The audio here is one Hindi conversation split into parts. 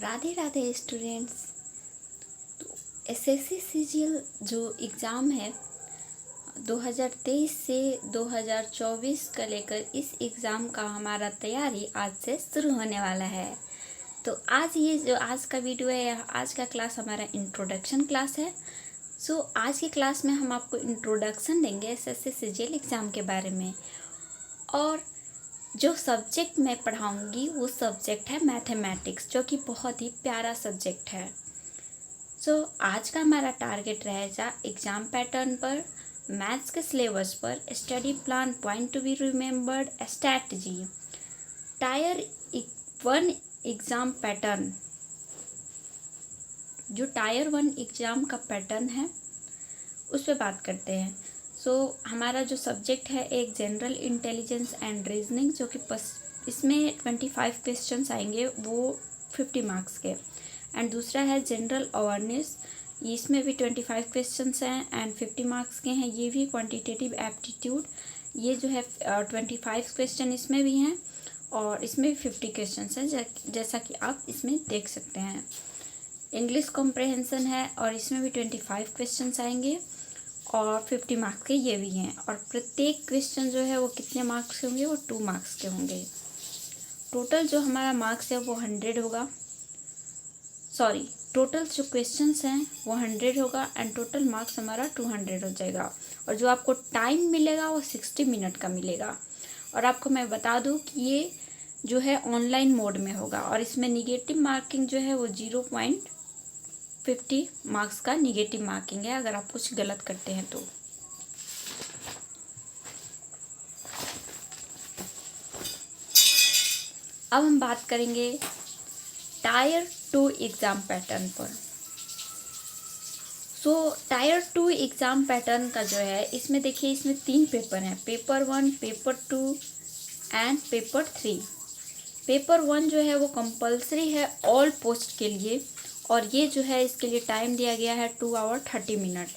राधे राधे स्टूडेंट्स। तो एसएससी सीजीएल जो एग्ज़ाम है 2023 से 2024 का लेकर इस एग्ज़ाम का हमारा तैयारी आज से शुरू होने वाला है। तो आज ये जो आज का वीडियो है, आज का क्लास हमारा इंट्रोडक्शन क्लास है। आज की क्लास में हम आपको इंट्रोडक्शन देंगे एसएससी सीजीएल एग्ज़ाम के बारे में। और जो सब्जेक्ट मैं पढ़ाऊँगी वो सब्जेक्ट है मैथमेटिक्स, जो कि बहुत ही प्यारा सब्जेक्ट है। आज का हमारा टारगेट रहेगा एग्ज़ाम पैटर्न पर, मैथ्स के सिलेबस पर, study plan, point to be remembered, strategy, tyre 1 exam pattern. जो टायर 1 एग्ज़ाम का पैटर्न है उस पर बात करते हैं। हमारा जो सब्जेक्ट है एक जनरल इंटेलिजेंस एंड रीजनिंग, जो कि इसमें 25 क्वेश्चंस आएंगे, वो 50 मार्क्स के। एंड दूसरा है जनरल अवेयरनेस, इसमें भी 25 क्वेश्चंस हैं एंड 50 मार्क्स के हैं। ये भी क्वांटिटेटिव एप्टीट्यूड, ये जो है 25 क्वेश्चन इसमें भी हैं और इसमें भी 50 क्वेश्चंस हैं, जैसा कि आप इसमें देख सकते हैं। इंग्लिश कॉम्प्रहेंसन है और इसमें भी 25 क्वेश्चंस आएंगे और 50 मार्क्स के ये भी हैं। और प्रत्येक क्वेश्चन जो है वो कितने मार्क्स के होंगे, वो 2 मार्क्स के होंगे। टोटल जो हमारा मार्क्स है वो 100 होगा। टोटल जो क्वेश्चंस हैं वो 100 होगा एंड टोटल मार्क्स हमारा 200 हो जाएगा। और जो आपको टाइम मिलेगा वो 60 मिनट का मिलेगा। और आपको मैं बता दूं कि ये जो है ऑनलाइन मोड में होगा और इसमें निगेटिव मार्किंग जो है वो 0.50 मार्क्स का निगेटिव मार्किंग है अगर आप कुछ गलत करते हैं तो। अब हम बात करेंगे टायर 2 एग्ज़ाम पैटर्न पर। टायर 2 एग्ज़ाम पैटर्न का जो है, इसमें देखिए इसमें 3 पेपर हैं, paper 1, paper 2 and paper 3। Paper 1 जो है वो कंपलसरी है ऑल पोस्ट के लिए और ये जो है इसके लिए टाइम दिया गया है 2 आवर 30 मिनट।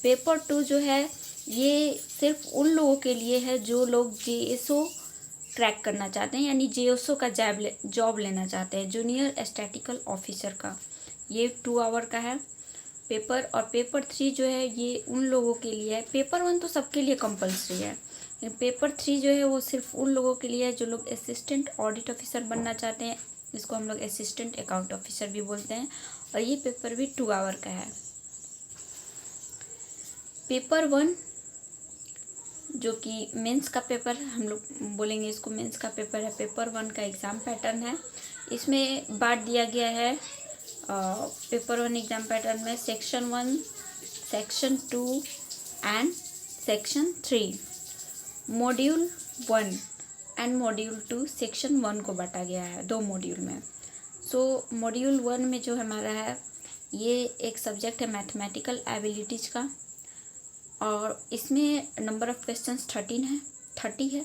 पेपर 2 जो है ये सिर्फ उन लोगों के लिए है जो लोग जेएसओ क्रैक करना चाहते हैं, यानी जेएसओ का जॉब लेना चाहते हैं, जूनियर स्टैटिकल ऑफिसर का। ये 2 आवर का है पेपर। और पेपर 3 जो है ये उन लोगों के लिए है। पेपर 1 तो सबके लिए कंपलसरी है, पेपर 3 जो है वो सिर्फ उन लोगों के लिए है जो लोग असिस्टेंट ऑडिट ऑफिसर बनना चाहते हैं, इसको हम लोग असिस्टेंट अकाउंट ऑफिसर भी बोलते हैं। और ये पेपर भी 2 आवर का है। पेपर 1 जो कि मेंस का पेपर हम लोग बोलेंगे, इसको मेंस का पेपर है। पेपर 1 का एग्ज़ाम पैटर्न है। इसमें बांट दिया गया है पेपर 1 एग्ज़ाम पैटर्न में section 1, section 2 and section 3। Module 1 and module 2 section 1 को बांटा गया है 2 मॉड्यूल में। मॉड्यूल 1 में जो हमारा है ये एक सब्जेक्ट है मैथमेटिकल एबिलिटीज़ का और इसमें नंबर ऑफ़ क्वेश्चंस 30 है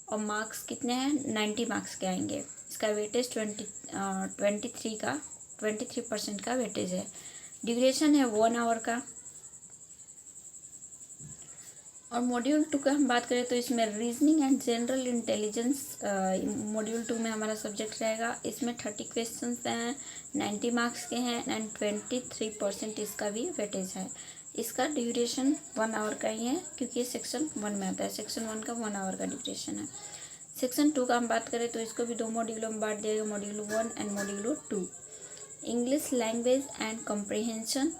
और मार्क्स कितने हैं, 90 मार्क्स के आएंगे। इसका वेटेज 23% का वेटेज है। ड्यूरेशन है 1 आवर का। और मॉड्यूल 2 का हम बात करें तो इसमें reasoning and general intelligence module 2 में हमारा सब्जेक्ट रहेगा। इसमें 30 क्वेश्चंस हैं, 90 मार्क्स के हैं एंड 23% इसका भी वेटेज है। इसका ड्यूरेशन 1 आवर का ही है क्योंकि ये सेक्शन 1 में आता है। सेक्शन 1 का 1 आवर का ड्यूरेशन है। सेक्शन 2 का हम बात करें तो इसको भी 2 मॉड्यूलों में बांट दिया गया, module 1 and module 2। English language and comprehension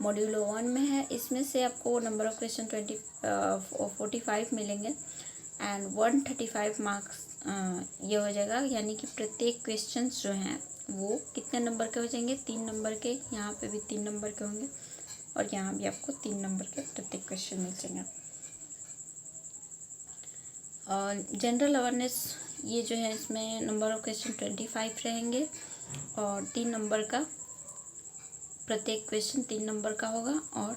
module 1 में है। इसमें से आपको नंबर ऑफ़ क्वेश्चन 45 मिलेंगे एंड 135 मार्क्स ये हो जाएगा, यानी कि प्रत्येक क्वेश्चन जो हैं वो कितने नंबर के हो जाएंगे, 3 नंबर के। यहाँ पे भी 3 नंबर के होंगे और यहाँ भी आपको 3 नंबर के प्रत्येक क्वेश्चन मिल जाएंगे। जनरल अवेयरनेस ये जो है इसमें नंबर ऑफ़ क्वेश्चन 25 रहेंगे और 3 नंबर का प्रत्येक क्वेश्चन 3 नंबर का होगा और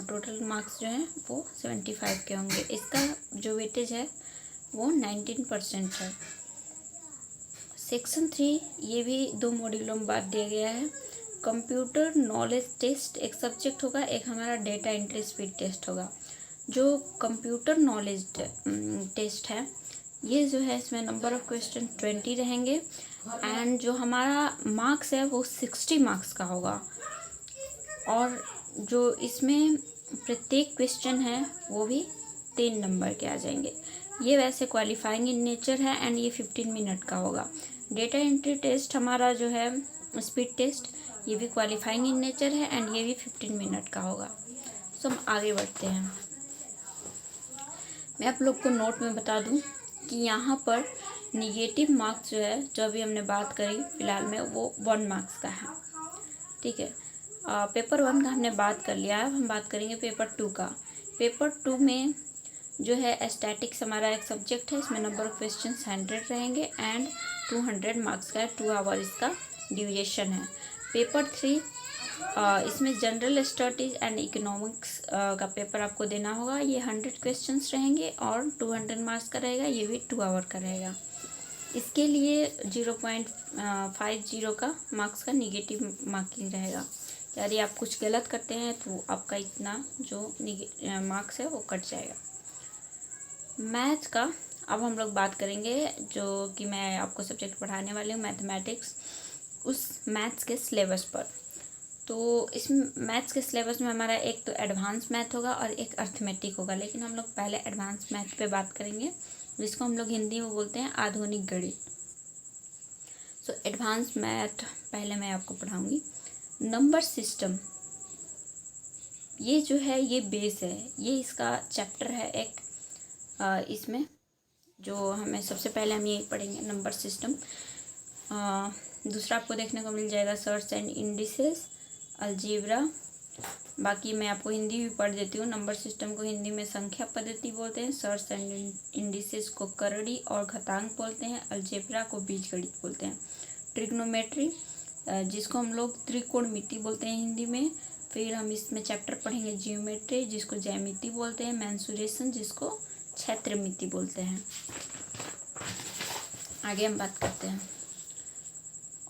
टोटल मार्क्स जो हैं वो 75 के होंगे। इसका जो वेटेज है वो 19% है। सेक्शन 3 ये भी 2 मॉड्यूलों में बांट दिया गया है। कंप्यूटर नॉलेज टेस्ट एक सब्जेक्ट होगा, एक हमारा डेटा एंट्री स्पीड टेस्ट होगा। जो कंप्यूटर नॉलेज टेस्ट है ये जो है इसमें नंबर ऑफ़ क्वेश्चन 20 रहेंगे एंड जो हमारा मार्क्स है वो 60 मार्क्स का होगा। और जो इसमें प्रत्येक क्वेश्चन है वो भी 3 नंबर के आ जाएंगे। ये वैसे क्वालिफाइंग इन नेचर है एंड ये 15 मिनट का होगा। डेटा एंट्री टेस्ट हमारा जो है स्पीड टेस्ट, ये भी क्वालिफाइंग इन नेचर है एंड ये भी 15 मिनट का होगा। सो हम आगे बढ़ते हैं। मैं आप लोग को नोट में बता दूं कि यहाँ पर निगेटिव मार्क्स जो है, जो अभी हमने बात करी फ़िलहाल में, वो 1 मार्क्स का है। ठीक है, पेपर 1 का हमने बात कर लिया है। अब हम बात करेंगे पेपर 2 का। पेपर 2 में जो है स्टैटिक्स हमारा एक सब्जेक्ट है। इसमें नंबर ऑफ़ क्वेश्चन 100 रहेंगे एंड 200 मार्क्स का है। 2 आवर इसका ड्यूरेशन है। पेपर 3 इसमें जनरल स्टडीज़ एंड इकोनॉमिक्स का पेपर आपको देना होगा। ये 100 क्वेश्चंस रहेंगे और 200 मार्क्स का रहेगा। ये भी 2 आवर का रहेगा। इसके लिए 0.50 का मार्क्स का निगेटिव मार्किंग रहेगा। यदि आप कुछ गलत करते हैं तो आपका इतना जो मार्क्स है वो कट जाएगा। मैथ का अब हम लोग बात करेंगे, जो कि मैं आपको सब्जेक्ट पढ़ाने वाली हूँ मैथमेटिक्स, उस मैथ्स के सिलेबस पर। तो इस मैथ्स के सिलेबस में हमारा एक तो एडवांस मैथ होगा और एक अर्थमेटिक होगा, लेकिन हम लोग पहले एडवांस मैथ पे बात करेंगे, जिसको हम लोग हिंदी में बोलते हैं आधुनिक गणित। सो एडवांस मैथ पहले मैं आपको पढ़ाऊँगी। नंबर सिस्टम, ये जो है ये बेस है, ये इसका चैप्टर है एक। इसमें जो हमें सबसे पहले हम ये पढ़ेंगे नंबर सिस्टम। दूसरा आपको देखने को मिल जाएगा सर्च एंड इंडिसेस, अलजेब्रा। बाकी मैं आपको हिंदी भी पढ़ देती हूँ। नंबर सिस्टम को हिंदी में संख्या पद्धति बोलते हैं, सर्च एंड इंडिसेस को करड़ी और घातांक बोलते हैं, अलजेब्रा को बीजगणित बोलते हैं। ट्रिग्नोमेट्री, जिसको हम लोग त्रिकोणमिति बोलते हैं हिंदी में। फिर हम इसमें चैप्टर पढ़ेंगे जियोमेट्री, जिसको ज्यामिति बोलते हैं। मेंसुरेशन, जिसको क्षेत्रमिति बोलते हैं। आगे हम बात करते हैं।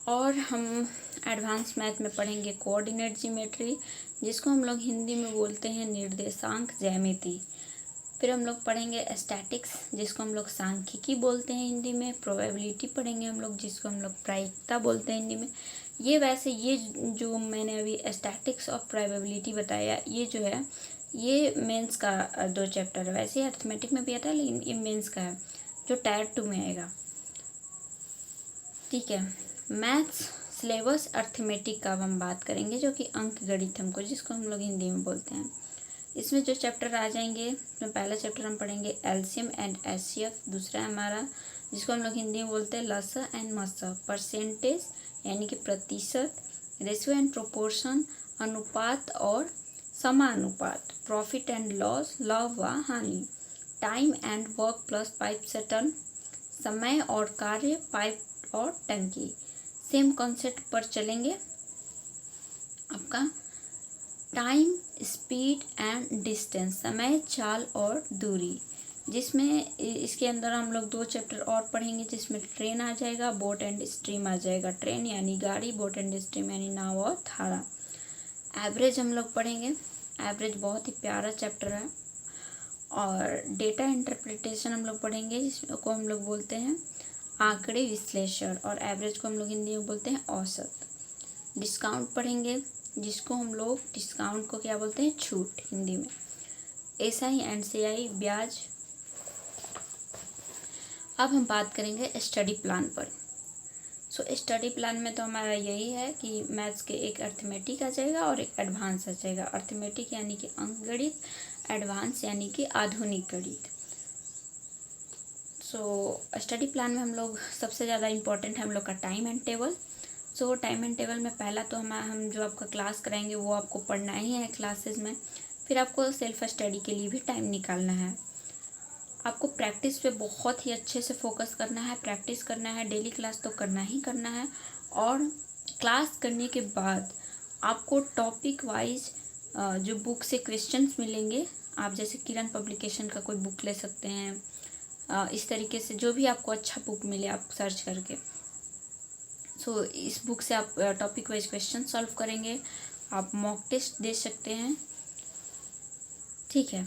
और हम एडवांस मैथ में पढ़ेंगे कोऑर्डिनेट ज्योमेट्री, जिसको हम लोग हिंदी में बोलते हैं निर्देशांक ज्यामिति। फिर हम लोग पढ़ेंगे स्टैटिक्स, जिसको हम लोग सांख्यिकी बोलते हैं हिंदी में। प्रोबेबिलिटी पढ़ेंगे हम लोग, जिसको हम लोग प्रायिकता बोलते हैं हिंदी में। ये वैसे ये जो मैंने अभी स्टैटिक्स और प्रोबेबिलिटी बताया, ये जो है ये मेंस का 2 चैप्टर है। वैसे अर्थमेटिक में भी आता है, लेकिन ये मेंस का है, जो टायर 2 में आएगा। ठीक है, मैथ्स सिलेबस अर्थमेटिक का हम बात करेंगे, जो कि अंक गणित हमको, जिसको हम लोग हिंदी में बोलते हैं। इसमें जो चैप्टर आ जाएंगे, इसमें पहला चैप्टर हम पढ़ेंगे एलसीएम एंड एचसीएफ। दूसरा है हमारा, जिसको हम लोग हिंदी में बोलते हैं लसा एंड मसा। परसेंटेज यानी कि प्रतिशत, रेशियो एंड प्रोपोर्शन अनुपात और समानुपात, प्रॉफिट एंड लॉस लाभ व हानि, time and work plus pipe cistern, समय और कार्य, पाइप और टंकी। सेम कॉन्सेप्ट पर चलेंगे। आपका टाइम, स्पीड एंड डिस्टेंस, समय, चाल और दूरी, जिसमें इसके अंदर हम लोग 2 चैप्टर और पढ़ेंगे, जिसमें ट्रेन आ जाएगा, बोट एंड स्ट्रीम आ जाएगा। ट्रेन यानी गाड़ी, बोट एंड स्ट्रीम यानी नाव और धारा। एवरेज हम लोग पढ़ेंगे। एवरेज बहुत ही प्यारा चैप्टर है। और डेटा इंटरप्रिटेशन हम लोग पढ़ेंगे, जिसको हम लोग बोलते हैं आंकड़े विश्लेषण, और एवरेज को हम लोग हिंदी में बोलते हैं औसत। डिस्काउंट पढ़ेंगे, जिसको हम लोग डिस्काउंट को क्या बोलते हैं, छूट हिंदी में। एसआई एंड सीआई, ब्याज। अब हम बात करेंगे स्टडी प्लान पर। सो स्टडी प्लान में तो हमारा यही है कि मैथ्स के एक अर्थमेटिक आ जाएगा और एक एडवांस आ जाएगा। अर्थमेटिक यानी कि अंक गणित, एडवांस यानी कि आधुनिक गणित। सो स्टडी प्लान में हम लोग सबसे ज़्यादा इम्पोर्टेंट है हम लोग का time and table. So time and table में पहला तो हम जो आपका क्लास कराएंगे वो आपको पढ़ना ही है क्लासेस में। फिर आपको सेल्फ स्टडी के लिए भी टाइम निकालना है। आपको प्रैक्टिस पे बहुत ही अच्छे से फोकस करना है, प्रैक्टिस करना है, डेली क्लास तो करना ही करना है। और क्लास करने के बाद आपको टॉपिक वाइज जो बुक से क्वेश्चंस मिलेंगे, आप जैसे किरण पब्लिकेशन का कोई बुक ले सकते हैं। इस तरीके से जो भी आपको अच्छा बुक मिले आप सर्च करके, सो इस बुक से आप टॉपिक वाइज क्वेश्चन सॉल्व करेंगे। आप मॉक टेस्ट दे सकते हैं। ठीक है,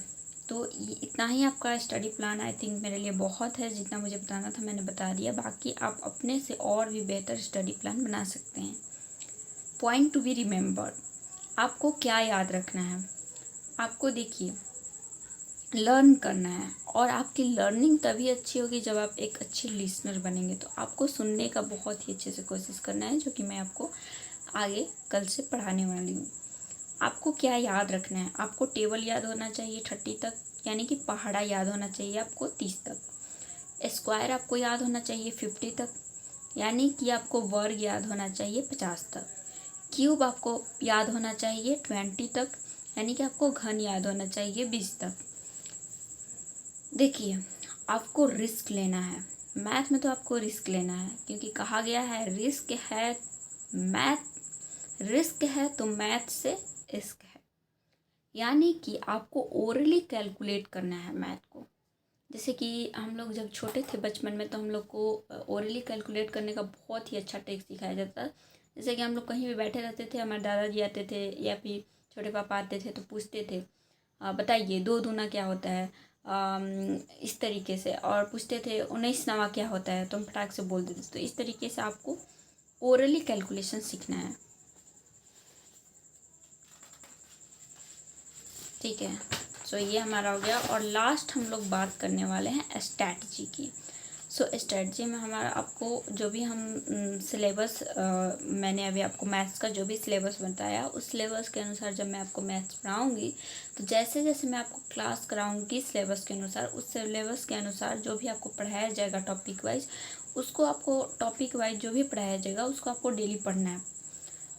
तो इतना ही आपका स्टडी प्लान आई थिंक मेरे लिए बहुत है। जितना मुझे बताना था मैंने बता दिया, बाकी आप अपने से और भी बेहतर स्टडी प्लान बना सकते हैं। पॉइंट टू बी रिमेम्बर्ड, आपको क्या याद रखना है? आपको देखिए लर्न करना है, और आपकी लर्निंग तभी अच्छी होगी जब आप एक अच्छे लिसनर बनेंगे। तो आपको सुनने का बहुत ही अच्छे से कोशिश करना है, जो कि मैं आपको आगे कल से पढ़ाने वाली हूँ। आपको क्या याद रखना है? आपको टेबल याद होना चाहिए 30 तक, यानी कि पहाड़ा याद होना चाहिए आपको 30 तक। स्क्वायर आपको याद होना चाहिए 50 तक, यानी कि आपको वर्ग याद होना चाहिए 50 तक। क्यूब आपको याद होना चाहिए 20 तक, यानी कि आपको घन याद होना चाहिए 20 तक। देखिए आपको रिस्क लेना है, मैथ में तो आपको रिस्क लेना है, क्योंकि कहा गया है रिस्क है तो मैथ से इश्क है। यानी कि आपको ओरली कैलकुलेट करना है मैथ को। जैसे कि हम लोग जब छोटे थे बचपन में, तो हम लोग को ओरली कैलकुलेट करने का बहुत ही अच्छा ट्रिक सिखाया जाता है। जैसे कि हम लोग कहीं भी बैठे रहते थे, हमारे दादाजी आते थे या फिर छोटे पापा आते थे तो पूछते थे बताइए 2 दूना क्या होता है, इस तरीके से, और पूछते थे 19 नवा क्या होता है, तो हम फटाक से बोल देते थे। तो इस तरीके से आपको ओरली कैलकुलेशन सीखना है, ठीक है। सो ये हमारा हो गया, और लास्ट हम लोग बात करने वाले हैं स्ट्रैटेजी की। सो स्ट्रैटेजी में हमारा आपको जो भी हम सिलेबस मैंने अभी आपको मैथ्स का जो भी सिलेबस बताया, उस सिलेबस के अनुसार जब मैं आपको मैथ्स पढ़ाऊँगी, तो जैसे जैसे मैं आपको क्लास कराऊँगी सिलेबस के अनुसार, उस सिलेबस के अनुसार जो भी आपको पढ़ाया जाएगा टॉपिक वाइज, उसको आपको टॉपिक वाइज जो भी पढ़ाया जाएगा उसको आपको डेली पढ़ना है,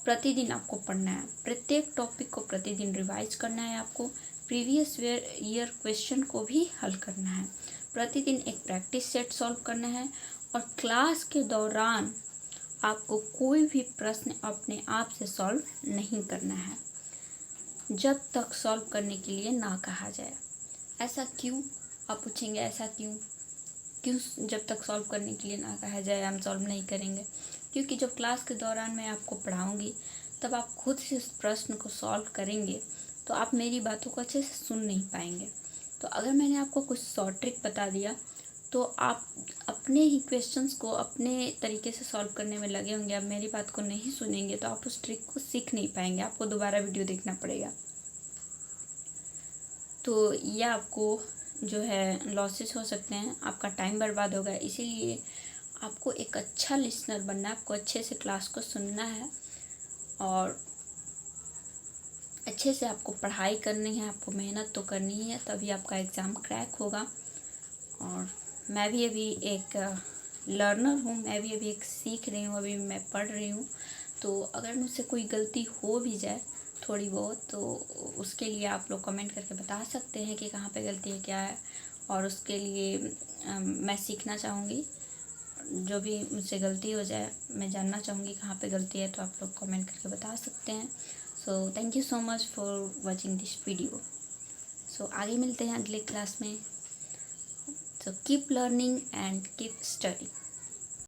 प्रतिदिन आपको पढ़ना है। प्रत्येक टॉपिक को प्रतिदिन रिवाइज करना है आपको। प्रीवियस ईयर क्वेश्चन को भी हल करना है। प्रतिदिन एक प्रैक्टिस सेट सॉल्व करना है, और क्लास के दौरान आपको कोई भी प्रश्न अपने आप से सॉल्व नहीं करना है, जब तक सॉल्व करने के लिए ना कहा जाए। ऐसा क्यों, आप पूछेंगे, ऐसा क्यों जब तक सॉल्व करने के लिए ना कहा जाए हम सॉल्व नहीं करेंगे? क्योंकि जब क्लास के दौरान मैं आपको पढ़ाऊँगी तब आप खुद से इस प्रश्न को सॉल्व करेंगे, तो आप मेरी बातों को अच्छे से सुन नहीं पाएंगे। तो अगर मैंने आपको कुछ शॉर्ट ट्रिक बता दिया, तो आप अपने ही क्वेश्चंस को अपने तरीके से सॉल्व करने में लगे होंगे, आप मेरी बात को नहीं सुनेंगे, तो आप उस ट्रिक को सीख नहीं पाएंगे, आपको दोबारा वीडियो देखना पड़ेगा। तो यह आपको जो है लॉसेस हो सकते हैं, आपका टाइम बर्बाद होगा। इसीलिए आपको एक अच्छा लिसनर बनना है, आपको अच्छे से क्लास को सुनना है, और अच्छे से आपको पढ़ाई करनी है, आपको मेहनत तो करनी ही है, तभी आपका एग्ज़ाम क्रैक होगा। और मैं भी अभी एक लर्नर हूँ, मैं भी अभी एक सीख रही हूँ, अभी मैं पढ़ रही हूँ। तो अगर मुझसे कोई गलती हो भी जाए थोड़ी बहुत, तो उसके लिए आप लोग कमेंट करके बता सकते हैं कि कहाँ पे गलती है, क्या है, और उसके लिए मैं सीखना चाहूँगी। जो भी मुझसे गलती हो जाए, मैं जानना चाहूँगी कहाँ पे गलती है, तो आप लोग कमेंट करके बता सकते हैं। So thank you so much for watching this video. So आगे मिलते हैं अगले क्लास में। So keep learning and keep study.